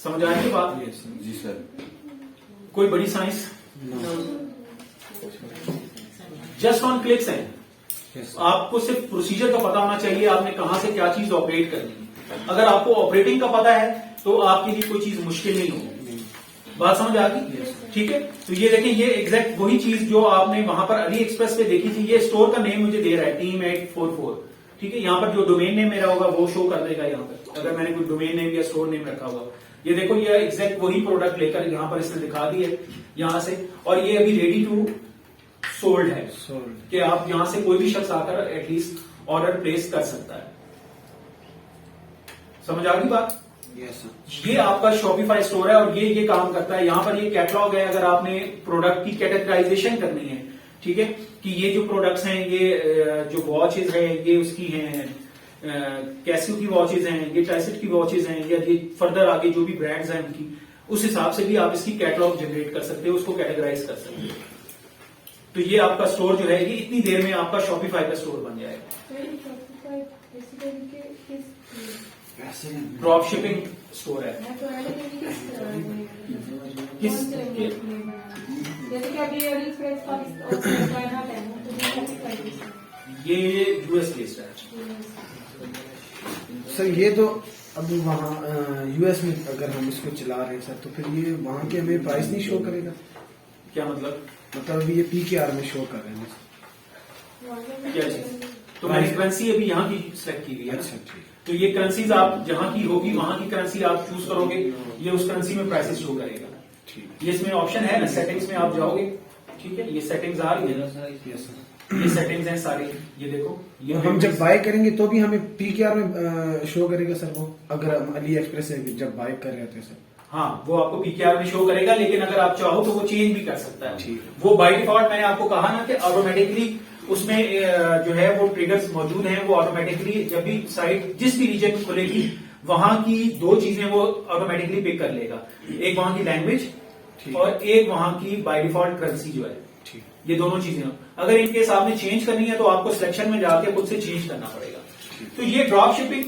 समझ आ रही है बात? जी सर। कोई बड़ी साइंस? जस्ट ऑन क्लिक्स है। आपको सिर्फ प्रोसीजर का पता होना चाहिए, आपने कहां से क्या चीज ऑपरेट करनी है। अगर आपको ऑपरेटिंग का पता है तो आपके लिए कोई चीज मुश्किल नहीं होगी। बात समझ आ गई? ठीक है। तो ये देखें, ये एग्जैक्ट वही चीज जो आपने वहां पर अली एक्सप्रेस पे देखी थी। ये स्टोर का नेम मुझे दे रहा है Team844। ठीक है, यहाँ पर जो डोमेन नेम मेरा होगा वो शो कर देगा यहाँ पर, अगर मैंने कोई डोमेन नेम या स्टोर नेम रखा हुआ। ये देखो, ये एग्जैक्ट वही प्रोडक्ट लेकर यहाँ पर इसने दिखा दी है यहाँ से, और ये अभी रेडी टू सोल्ड है कि आप यहां से कोई भी शख्स आकर एटलीस्ट ऑर्डर प्लेस कर सकता है। समझ आ गई बात? Yes sir. ये आपका शॉपिफाई स्टोर है और ये काम करता है। यहाँ पर ये कैटलॉग है, अगर आपने प्रोडक्ट की कैटेगराइजेशन करनी है, ठीक है, कि ये जो प्रोडक्ट्स हैं, ये जो वॉचेज हैं ये उसकी हैं, कैसियो की वॉचेज हैं, ये टाइसेट की वॉचेज हैं, या ये फर्दर आगे जो भी ब्रांड्स हैं उनकी, उस हिसाब से भी आप इसकी कैटलॉग जनरेट कर सकते हो, उसको कैटेगराइज कर सकते हो। तो ये आपका स्टोर जो है ये इतनी देर में आपका शॉपिफाई का स्टोर बन जाएगा। ड्रॉप शिपिंग स्टोर है। किस ये यूएस बेस्ड है सर। ये तो अभी वहाँ यूएस में अगर हम इसको चला रहे हैं सर, तो फिर ये वहाँ के हमें प्राइस नहीं शो करेगा? क्या मतलब? मतलब अभी ये PKR में शो कर रहे हैं। क्या चीज? तो मैंने करेंसी अभी यहाँ की सिलेक्ट की हुई है। अच्छा ठीक। तो ये करेंसीज आप जहां की होगी वहां की करेंसी आप चूज करोगे, ये उस करेंसी में प्राइसेस शो करेगा। ठीक। ये इसमें ऑप्शन है ना, सेटिंग्स में आप जाओगे, ठीक है, ये सेटिंग्स आ रही है, ये सेटिंग्स हैं सारी, ये देखो। ये हम जब बाय करेंगे तो भी हमें PKR में शो करेगा सर वो, अगर हम अली एक्सप्रेस से जब बाय कर रहे थे सर? हाँ, वो आपको PKR में शो करेगा, लेकिन अगर आप चाहो तो वो चेंज भी कर सकता है। ठीक। वो बाय डिफॉल्ट मैंने आपको कहा ना कि ऑटोमेटिकली उसमें जो है वो ट्रिगर्स मौजूद हैं, वो ऑटोमेटिकली जब भी साइट जिस भी रीजन में खुलेगी वहां की दो चीजें वो ऑटोमेटिकली पिक कर लेगा, एक वहां की लैंग्वेज और एक वहां की बाय डिफॉल्ट करेंसी जो है। ठीक। ये दोनों चीजें, अगर इनकेस आपने चेंज करनी है तो आपको सिलेक्शन में जाके खुद से चेंज करना पड़ेगा। तो ये ड्रॉप शिपिंग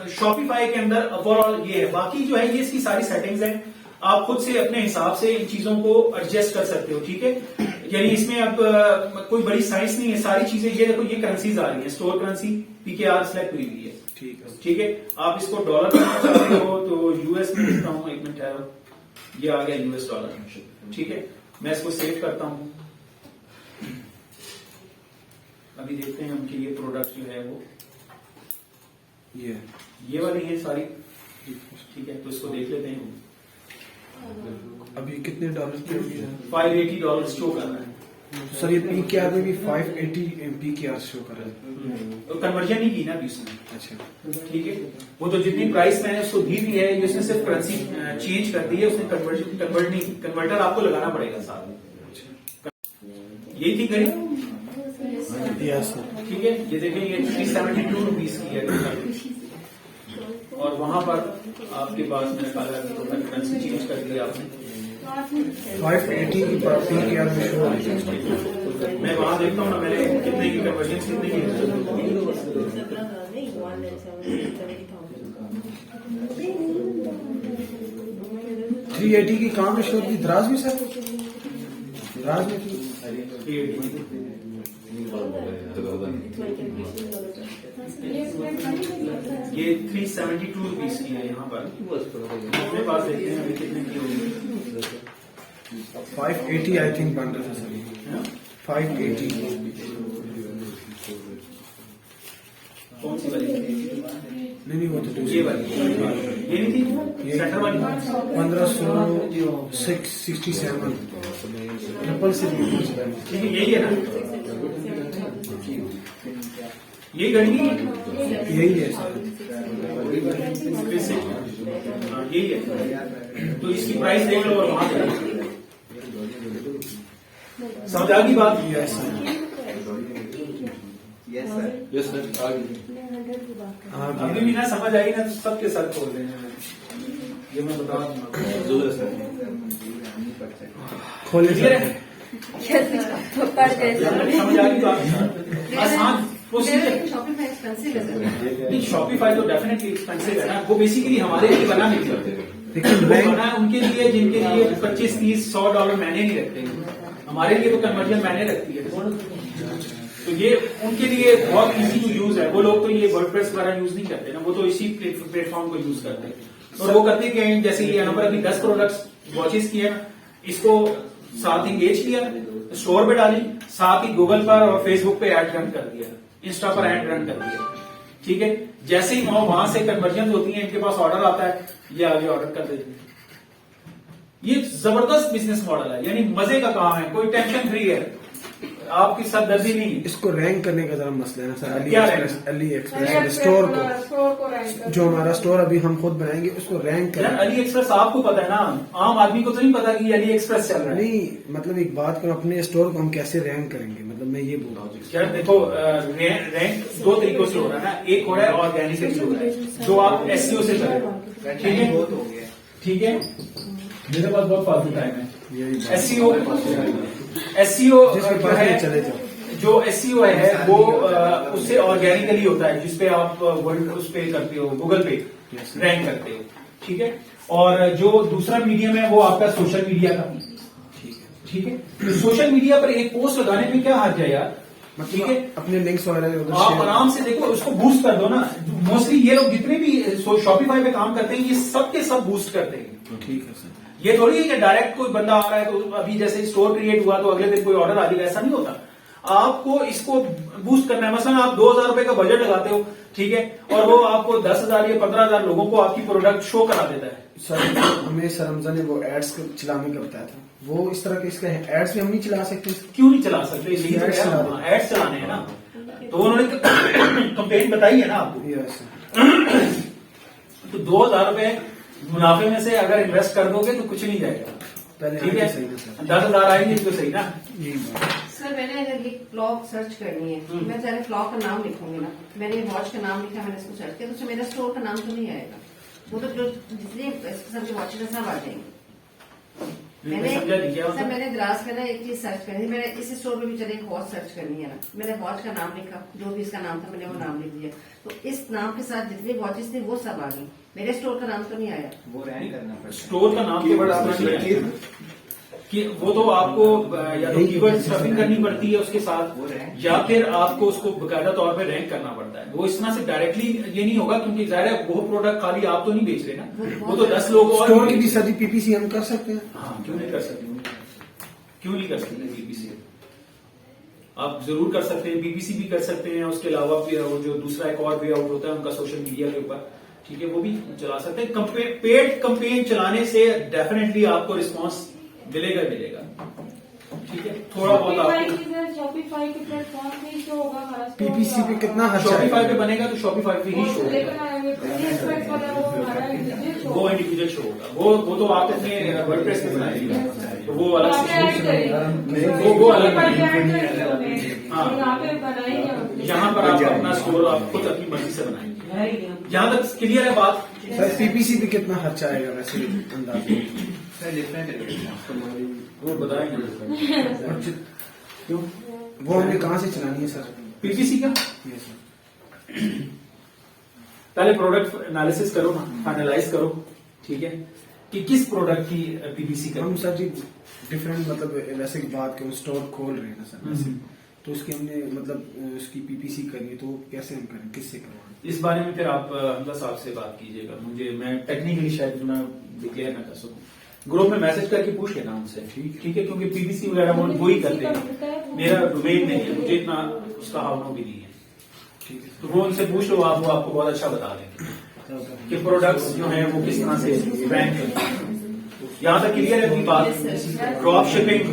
शॉपिफाई के अंदर ओवरऑल ये है। बाकी जो है ये इसकी सारी सेटिंग्स हैं, आप खुद से अपने हिसाब से इन चीजों को एडजस्ट कर सकते हो। ठीक है, यानी इसमें अब कोई बड़ी साइंस नहीं है, सारी चीजें। ये देखो, ये करेंसीज आ रही है, स्टोर करेंसी PKR सिलेक्ट हुई हुई है। ठीक है। ठीक है, आप इसको डॉलर करना चाहते हो तो यूएस में लिखता हूँ, एक मिनट ठहरो, ये आ गया US डॉलर। ठीक है, मैं इसको सेव करता हूँ। अभी देखते हैं हम कि ये प्रोडक्ट जो है वो ये वाली है सारी। ठीक है, तो इसको देख लेते हैं। अभी कितने डॉलर की होगी? $580 शो कर रहा है सर। ये PKR में भी 580 PKR शो कर रहा है। तो कन्वर्जन नहीं की ना अभी उसने। अच्छा ठीक है, वो तो जितनी प्राइस मैंने उसको दी भी है, ये उसने सिर्फ करेंसी चेंज कर दी है, उसने कन्वर्ट नहीं, कन्वर्टर आपको लगाना पड़ेगा साथ में। यही थी घड़ी। यस। ठीक है, ये देखें, ये 372 रुपीज की है और वहां पर आपके पास मैंने कहा करेंसी चेंज कर दी आपने। 580 की PKR में शो हो रही है। मैं वहां देखता हूँ ना, मैंने कितने की कन्वर्जन कितने की 380 की काम में शो की द्राज में सर? द्राज में की ये 372 रुपीज की है यहाँ पर। अपने पास देखते हैं अभी कितने की होगी। 580 आई थिंक बन रहा था सर। 580 कौन सी वाली? नहीं वो तो ये वाली, ये नहीं थी सेंटर वाली? 1567 ट्रिपल से। ठीक है, यही है ना, ये घड़ी यही है सर। यही है। तो इसकी प्राइस देख लो और वहां समझ आ गई बात? Yes sir. Yes sir. अभी भी ना समझ आई ना तो सबके सर खोल देंगे, ये मैं बता दूंगा। खोले क्लियर सर। है? समझ आ गई बात? आसान प्रोसीजर। शॉपिफाई एक्सपेंसिव है। शॉपिफाई तो डेफिनेटली एक्सपेंसिव है ना, वो बेसिकली हमारे लिए बना नहीं करते। लेकिन वो बैंक बना है उनके लिए जिनके लिए $25-30-100 महीने नहीं रखते हैं। हमारे लिए तो कन्वर्जन महीने रखती है। तो ये उनके लिए बहुत इजी टू यूज है। वो लोग तो ये वर्डप्रेस वगैरह यूज नहीं करते ना, वो तो इसी प्लेटफॉर्म को यूज करते हैं। और वो करते क्या है, जैसे ये यहाँ पर अभी 10 प्रोडक्ट्स वॉचेस किए ना, इसको साथ इंगेज किया, स्टोर पे डाली, साथ ही गूगल पर और फेसबुक पे ऐड रन कर दिया, इंस्टा पर ऐड रन कर दिया। ठीक है, जैसे ही वहां से कन्वर्जन होती है, इनके पास ऑर्डर आता है, ये आगे ऑर्डर कर देते हैं। ये जबरदस्त बिजनेस मॉडल है, यानी मजे का काम है, कोई टेंशन फ्री है, आपकी सरदर्दी नहीं है। इसको रैंक करने का जरा मसला है ना सर। क्या अली एक्सप्रेस स्टोर को, जो हमारा स्टोर अभी हम खुद बनाएंगे, उसको रैंक यार करें। अली एक्सप्रेस आपको पता है ना, आम आदमी को तो नहीं पता कि अली एक्सप्रेस चल रहा है। नहीं मतलब एक बात करूं, अपने स्टोर को हम कैसे रैंक करेंगे, मतलब मैं ये बोल रहा हूँ। यार देखो, रैंक दो तरीकों से हो रहा है ना, एक हो रहा है ऑर्गेनिकली हो रहा है, जो आप एसईओ से करें। ठीक है, ठीक है, मेरे पास बहुत फालतू टाइम है। एसईओ जिसके जो पास है, नहीं चले जाओ। जो एसईओ है वो उससे ऑर्गेनिकली होता है, जिसपे आप उस पे करते हो, गूगल पे रैंक करते हो। ठीक है, और जो दूसरा मीडियम है वो आपका सोशल मीडिया का। ठीक है, तो सोशल मीडिया पर एक पोस्ट लगाने में क्या हर्ज है यार। ठीक है, अपने लिंक्स वगैरह उधर आप share- आराम से देखो, उसको बूस्ट कर दो ना। मोस्टली ये लोग जितने भी शॉपिफाई पे काम करते हैं, ये सब के सब बूस्ट करते हैं। ठीक है सर। ये थोड़ी है कि डायरेक्ट कोई बंदा आ रहा है तो अभी जैसे स्टोर क्रिएट हुआ तो अगले दिन कोई ऑर्डर आ जाएगा, ऐसा नहीं होता। आपको इसको बूस्ट करना है। मसलन आप 2000 रुपए का बजट लगाते हो, ठीक है, और वो आपको 10,000 या 15,000 लोगों को आपकी प्रोडक्ट शो करा देता है। सर हमें सर हमजा ने वो एड्स चलाने का बताया था, वो इस तरह के इसका एड्स भी हम नहीं चला सकते। क्यों नहीं चला सकते? यही तो Ads चला है, एड्स चलाने हैं ना। तो उन्होंने कंप्लेंट बताई है ना आपको। Yes sir. तो 2,000 रुपए मुनाफे में से अगर इन्वेस्ट कर दोगे तो कुछ नहीं जाएगा। पहले ठीक है, सही है सर। 10,000 आएंगे तो सही ना। यही बात। सर मैंने अगर ये क्लॉक सर्च करनी है, मैं पहले क्लॉक का नाम लिखूंगी ना, मैंने वॉच का नाम लिखा, मैंने इसको सर्च किया, तो उसमें मेरा स्टोर का नाम तो नहीं आएगा। वो तो जो जितने इस किस्म के वॉचेस हैं सब आ जाएंगे। मैंने समझा नहीं क्या सर होता? मैंने द्रास में ना एक चीज सर्च करनी, मैंने इस स्टोर में भी चले एक वॉच सर्च करनी है ना, मैंने वॉच का नाम लिखा, जो भी इसका नाम था मैंने वो नाम लिख दिया, तो इस नाम के साथ जितनी वॉचेस थी वो सब आ गई, मेरे स्टोर का नाम तो नहीं आया। वो रैंक करना पड़ता है। स्टोर का नाम कीवर्ड तो आपने बड़ा select किए? कि वो तो आपको या तो कीवर्ड स्टफिंग करनी पड़ती है उसके साथ, वो rank? या फिर आपको उसको बकायदा तौर पे रैंक करना पड़ता है। वो इस तरह से डायरेक्टली ये नहीं होगा, क्योंकि जाहिर है वो प्रोडक्ट खाली आप तो नहीं बेच रहे ना, वो तो 10 लोग और स्टोर की भी सर पीपीसी हम कर सकते हैं। हाँ, क्यों नहीं कर सकते? क्यों नहीं कर सकते बीपीसी? आप जरूर कर सकते हैं, बीपीसी भी कर सकते हैं। उसके अलावा फिर वो जो दूसरा एक और वे आउट होता है उनका सोशल मीडिया के ऊपर, ठीक है, वो भी चला सकते हैं। पेड कैंपेन चलाने से डेफिनेटली आपको रिस्पांस मिलेगा मिलेगा। ठीक है, थोड़ा बहुत आपको शॉपिफाई के प्लेटफॉर्म पे ही शो होगा हमारा store पीपीसी पे का। कितना खर्चा शॉपिफाई पे है? बनेगा तो शॉपिफाई पे ही शो लेकिन होगा, AliExpress वाला वो हमारा individual show वो इंडिविजुअल शो होगा। वो तो आप अपने वर्डप्रेस पे बनाएंगे, तो वो अलग यहाँ पे से ऐड करेंगे। वो अलग पर है। ऐड करेंगे हमें। हाँ। यहाँ पे बनाएंगे हम। यहाँ पर आप अपना स्टोर आप खुद अपनी मर्जी से बनाएंगे। यहाँ तक क्लियर है बात? सर पीपीसी पे कितना खर्चा आएगा वैसे अंदाज? सर डिफरेंट वो बताएंगे। क्यों वो हमें कहाँ से चलानी है सर? पीपीसी का ये सर पहले प्रोडक्ट एनालिसिस करो ना, फाइनलाइज करो, ठीक है, कि किस प्रोडक्ट की पीपीसी हम करो। सर जी डिफरेंट मतलब वैसे की बात करें, स्टोर खोल रहे हैं ना सर वैसे, तो उसकी हमने मतलब उसकी पीपीसी करनी है, तो कैसे हम करें, किससे करवाएं? इस बारे में फिर आप हमजा साहब से बात कीजिएगा। मैं टेक्निकली शायद मैं डिक्लेयर ना कर सकूं। ग्रुप में मैसेज करके पूछ लेना उनसे, ठीक है, क्योंकि पीपीसी वगैरह वो ही करते हैं, मेरा डोमेन नहीं है, मुझे इतना उसका हाव भी नहीं है। ठीक है तो वो उनसे पूछ लो आप, वो आपको बहुत अच्छा बता देंगे कि प्रोडक्ट्स जो हैं वो किस तरह से रैंक करते हैं। यहाँ तक क्लियर है अपनी बात? ड्रॉप शिपिंग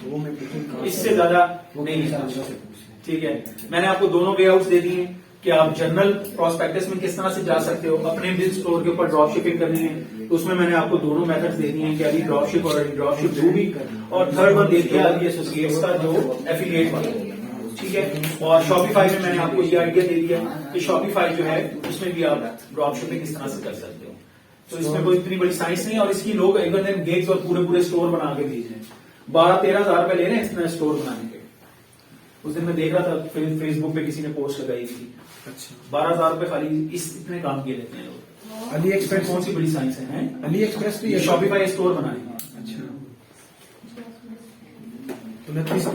वो मैं पूछूं इससे ज्यादा नहीं है, ठीक है। मैंने आपको दोनों वे आउट्स दे दिए कि आप जनरल प्रोस्पेक्टस में किस तरह से जा सकते हो। अपने बिल स्टोर के ऊपर ड्रॉप शिपिंग करनी है तो उसमें मैंने आपको दोनों मेथड्स दे दिए हैं कि अभी ड्रॉप शिप और ड्रॉप शिप जो भी, और थर्ड वन दे दिया अभी एसोसिएट्स का जो एफिलिएट वाला, ठीक है। और शॉपिफाई में मैंने आपको ये आइडिया दे दिया कि शॉपिफाई जो है उसमें भी आप ड्रॉप शिपिंग इस तरह से कर सकते हो। तो इसमें कोई इतनी बड़ी साइंस नहीं है। और इसकी लोग इवन गिग्स और पूरे स्टोर बना के भेज रहे हैं, 12-13 हजार रुपए ले रहे हैं इसमें स्टोर बनाने के। उस दिन मैं देख रहा था फेसबुक पे किसी ने पोस्ट लगाई थी, अच्छा 12,000 रुपए खाली इतने काम किए लेते हैं लोग। अली एक्सप्रेस कौन सी बड़ी साइंस है? अली एक्सप्रेस भी ये है शॉपिफाई स्टोर बनाने। अच्छा, 29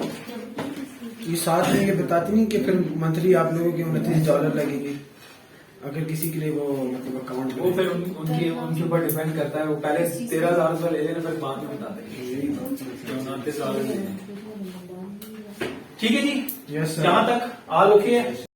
ये साथ में ये बताती नहीं कि फिर मंथली आप लोगों के $29 लगेंगे अगर किसी के लिए वो मतलब अकाउंट वो फिर उनके ऊपर डिपेंड करता है। वो पहले 13,000 रुपये ले लेना, फिर बाद में बता देंगे। 29,000 ले लेंगे। ठीक है जी, यस सर। यहाँ तक ऑल ओके है।